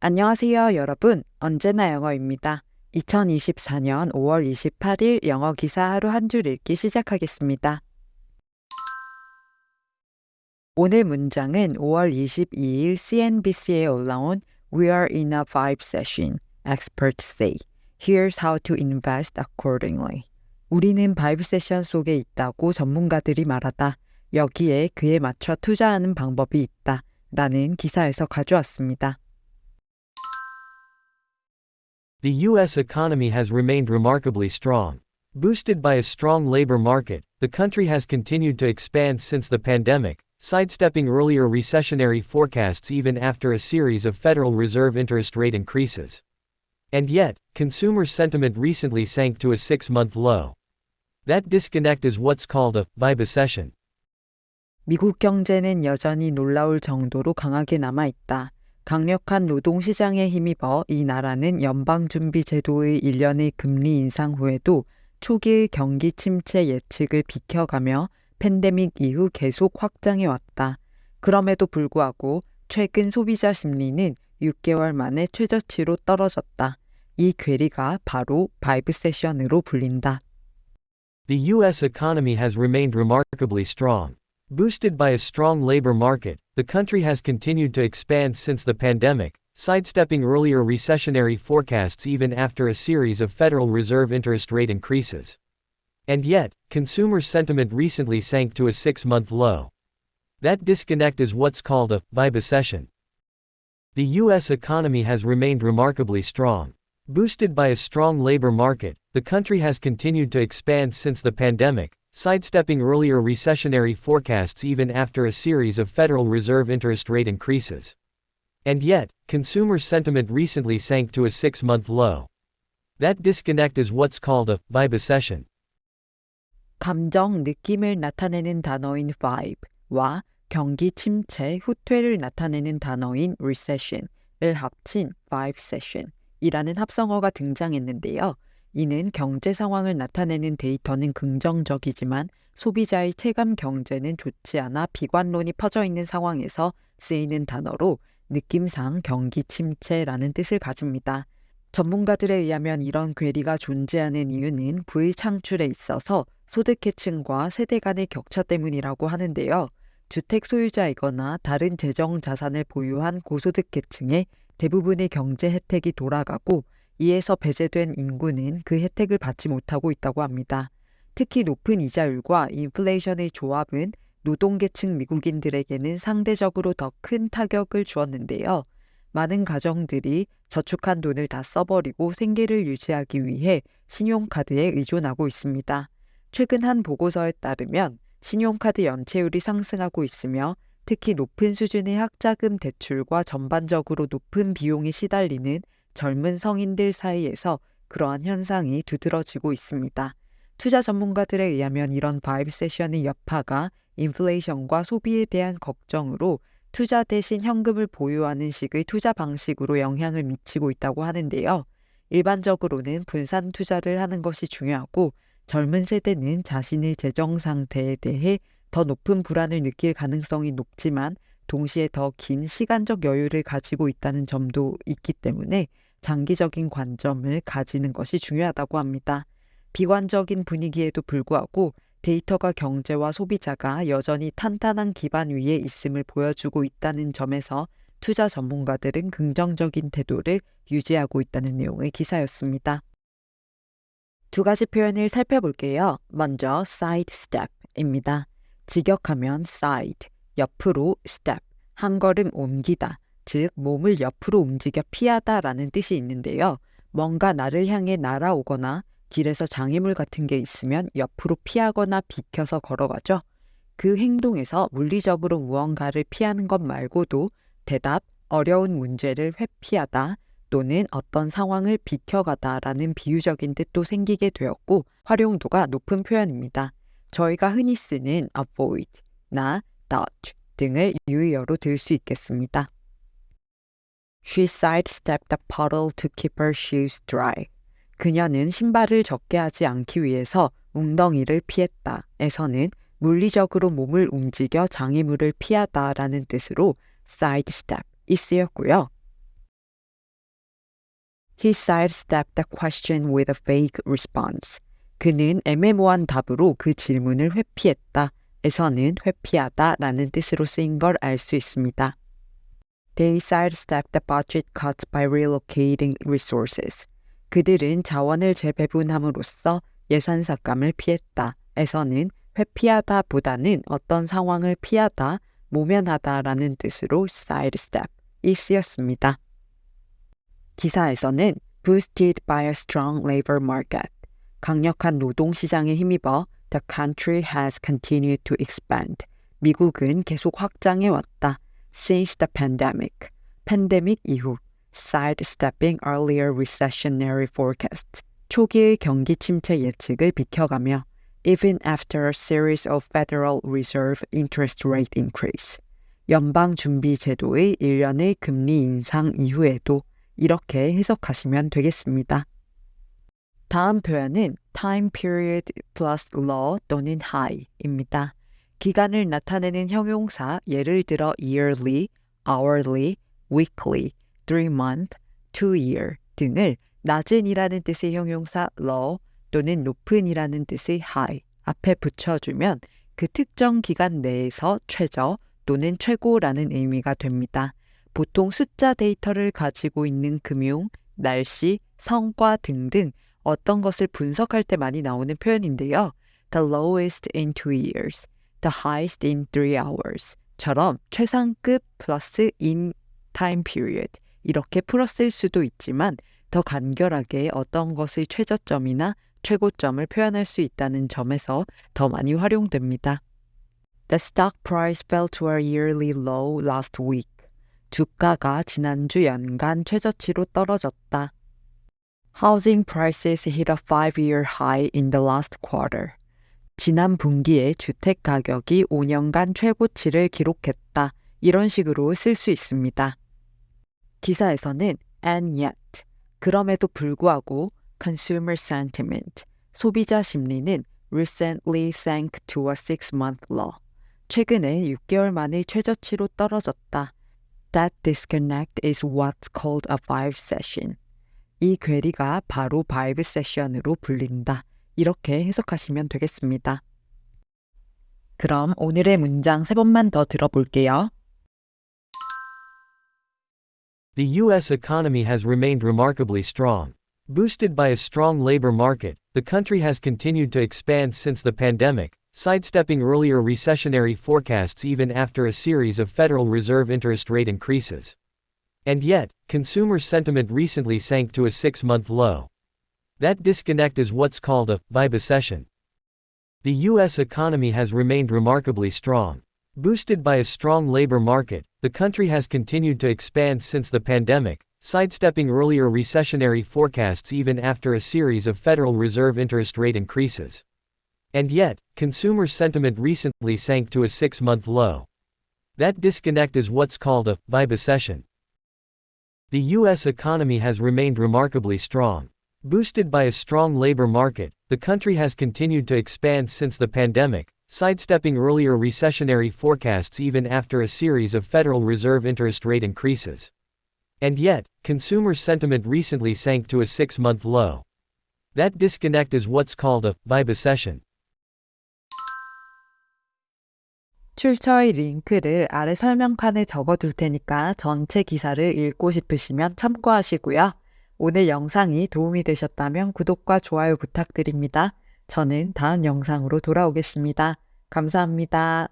안녕하세요, 여러분. 언제나 영어입니다. 2024년 5월 28일 영어 기사 하루 한 줄 읽기 시작하겠습니다. 오늘 문장은 5월 22일 CNBC에 올라온 We are in a vibe session. Experts say. Here's how to invest accordingly. 우리는 바이브 세션 속에 있다고 전문가들이 말하다. 여기에 그에 맞춰 투자하는 방법이 있다. 라는 기사에서 가져왔습니다. The U.S. economy has remained remarkably strong. Boosted by a strong labor market, the country has continued to expand since the pandemic, sidestepping earlier recessionary forecasts even after a series of Federal Reserve interest rate increases. And yet, consumer sentiment recently sank to a 6-month low. That disconnect is what's called a vibe recession. 미국 경제는 여전히 놀라울 정도로 강하게 남아있다. 강력한 노동시장에 힘입어 이 나라는 연방준비제도의 1년의 금리 인상 후에도 초기의 경기 침체 예측을 비켜가며 팬데믹 이후 계속 확장해왔다. 그럼에도 불구하고 최근 소비자 심리는 6개월 만에 최저치로 떨어졌다. 이 괴리가 바로 바이브 세션으로 불린다. The U.S. economy has remained remarkably strong. Boosted by a strong labor market, the country has continued to expand since the pandemic, sidestepping earlier recessionary forecasts even after a series of Federal Reserve interest rate increases. And yet, consumer sentiment recently sank to a 6-month low. That disconnect is what's called a vibe recession. The U.S. economy has remained remarkably strong. Boosted by a strong labor market, the country has continued to expand since the pandemic, sidestepping earlier recessionary forecasts even after a series of Federal Reserve interest rate increases. And yet, consumer sentiment recently sank to a 6-month low. That disconnect is what's called a vibe recession. 감정, 느낌을 나타내는 단어인 vibe와 경기 침체, 후퇴를 나타내는 단어인 recession을 합친 vibe session이라는 합성어가 등장했는데요. 이는 경제 상황을 나타내는 데이터는 긍정적이지만 소비자의 체감 경제는 좋지 않아 비관론이 퍼져 있는 상황에서 쓰이는 단어로 느낌상 경기 침체라는 뜻을 가집니다. 전문가들에 의하면 이런 괴리가 존재하는 이유는 부의 창출에 있어서 소득계층과 세대 간의 격차 때문이라고 하는데요. 주택 소유자이거나 다른 재정 자산을 보유한 고소득계층의 대부분의 경제 혜택이 돌아가고 이에서 배제된 인구는 그 혜택을 받지 못하고 있다고 합니다. 특히 높은 이자율과 인플레이션의 조합은 노동계층 미국인들에게는 상대적으로 더 큰 타격을 주었는데요. 많은 가정들이 저축한 돈을 다 써버리고 생계를 유지하기 위해 신용카드에 의존하고 있습니다. 최근 한 보고서에 따르면 신용카드 연체율이 상승하고 있으며 특히 높은 수준의 학자금 대출과 전반적으로 높은 비용에 시달리는 젊은 성인들 사이에서 그러한 현상이 두드러지고 있습니다. 투자 전문가들에 의하면 이런 바이브 세션의 여파가 인플레이션과 소비에 대한 걱정으로 투자 대신 현금을 보유하는 식의 투자 방식으로 영향을 미치고 있다고 하는데요. 일반적으로는 분산 투자를 하는 것이 중요하고 젊은 세대는 자신의 재정 상태에 대해 더 높은 불안을 느낄 가능성이 높지만 동시에 더 긴 시간적 여유를 가지고 있다는 점도 있기 때문에 장기적인 관점을 가지는 것이 중요하다고 합니다. 비관적인 분위기에도 불구하고 데이터가 경제와 소비자가 여전히 탄탄한 기반 위에 있음을 보여주고 있다는 점에서 투자 전문가들은 긍정적인 태도를 유지하고 있다는 내용의 기사였습니다. 두 가지 표현을 살펴볼게요. 먼저 sidestep입니다. 직역하면 side, 옆으로 step, 한 걸음 옮기다, 즉 몸을 옆으로 움직여 피하다라는 뜻이 있는데요. 뭔가 나를 향해 날아오거나 길에서 장애물 같은 게 있으면 옆으로 피하거나 비켜서 걸어가죠. 그 행동에서 물리적으로 무언가를 피하는 것 말고도 대답, 어려운 문제를 회피하다 또는 어떤 상황을 비켜가다라는 비유적인 뜻도 생기게 되었고 활용도가 높은 표현입니다. 저희가 흔히 쓰는 avoid, 나, dodge 등을 유의어로 들 수 있겠습니다. She sidestepped the puddle to keep her shoes dry. 그녀는 신발을 젖게 하지 않기 위해서 웅덩이를 피했다. 에서는 물리적으로 몸을 움직여 장애물을 피하다라는 뜻으로 sidestep이 쓰였고요. He sidestepped the question with a vague response. 그는 애매모호한 답으로 그 질문을 회피했다. 에서는 회피하다 라는 뜻으로 쓰인 걸 알 수 있습니다. They sidestepped the budget cuts by relocating resources. 그들은 자원을 재배분함으로써 예산 삭감을 피했다. 에서는 회피하다 보다는 어떤 상황을 피하다, 모면하다 라는 뜻으로 sidestep이 쓰였습니다. 기사에서는 boosted by a strong labor market, 강력한 노동시장에 힘입어 the country has continued to expand, 미국은 계속 확장해왔다. Since the pandemic, 팬데믹 이후 sidestepping earlier recessionary forecasts, 초기의 경기 침체 예측을 비켜가며 even after a series of Federal Reserve interest rate increase, 연방준비제도의 일련의 금리 인상 이후에도 이렇게 해석하시면 되겠습니다. 다음 표현은 time period plus low 또는 high입니다. 기간을 나타내는 형용사 예를 들어 yearly, hourly, weekly, 3month, 2year 등을 낮은이라는 뜻의 형용사 low 또는 높은이라는 뜻의 high 앞에 붙여주면 그 특정 기간 내에서 최저 또는 최고라는 의미가 됩니다. 보통 숫자 데이터를 가지고 있는 금융, 날씨, 성과 등등 어떤 것을 분석할 때 많이 나오는 표현인데요. The lowest in 2 years, the highest in 3 hours 처럼 최상급 플러스 in time period 이렇게 풀어쓸 수도 있지만 더 간결하게 어떤 것의 최저점이나 최고점을 표현할 수 있다는 점에서 더 많이 활용됩니다. The stock price fell to a yearly low last week. 주가가 지난주 연간 최저치로 떨어졌다. Housing prices hit a 5-year high in the last quarter. 지난 분기에 주택 가격이 5년간 최고치를 기록했다. 이런 식으로 쓸 수 있습니다. 기사에서는 and yet, 그럼에도 불구하고 consumer sentiment, 소비자 심리는 recently sank to a 6-month low. 최근에 6개월 만에 최저치로 떨어졌다. That disconnect is what's called a vibe session. 이 괴리가 바로 바이브 세션으로 불린다. 이렇게 해석하시면 되겠습니다. 그럼 오늘의 문장 3번만 더 들어볼게요. The U.S. economy has remained remarkably strong. Boosted by a strong labor market, the country has continued to expand since the pandemic, sidestepping earlier recessionary forecasts even after a series of Federal Reserve interest rate increases. And yet, consumer sentiment recently sank to a 6-month low. That disconnect is what's called a vibe recession. The U.S. economy has remained remarkably strong. Boosted by a strong labor market, the country has continued to expand since the pandemic, sidestepping earlier recessionary forecasts even after a series of Federal Reserve interest rate increases. And yet, consumer sentiment recently sank to a 6-month low. That disconnect is what's called a vibe recession. The U.S. economy has remained remarkably strong. Boosted by a strong labor market, the country has continued to expand since the pandemic, sidestepping earlier recessionary forecasts even after a series of Federal Reserve interest rate increases. And yet, consumer sentiment recently sank to a 6-month low. That disconnect is what's called a vibe recession. 출처의 링크를 아래 설명칸에 적어둘 테니까 전체 기사를 읽고 싶으시면 참고하시고요. 오늘 영상이 도움이 되셨다면 구독과 좋아요 부탁드립니다. 저는 다음 영상으로 돌아오겠습니다. 감사합니다.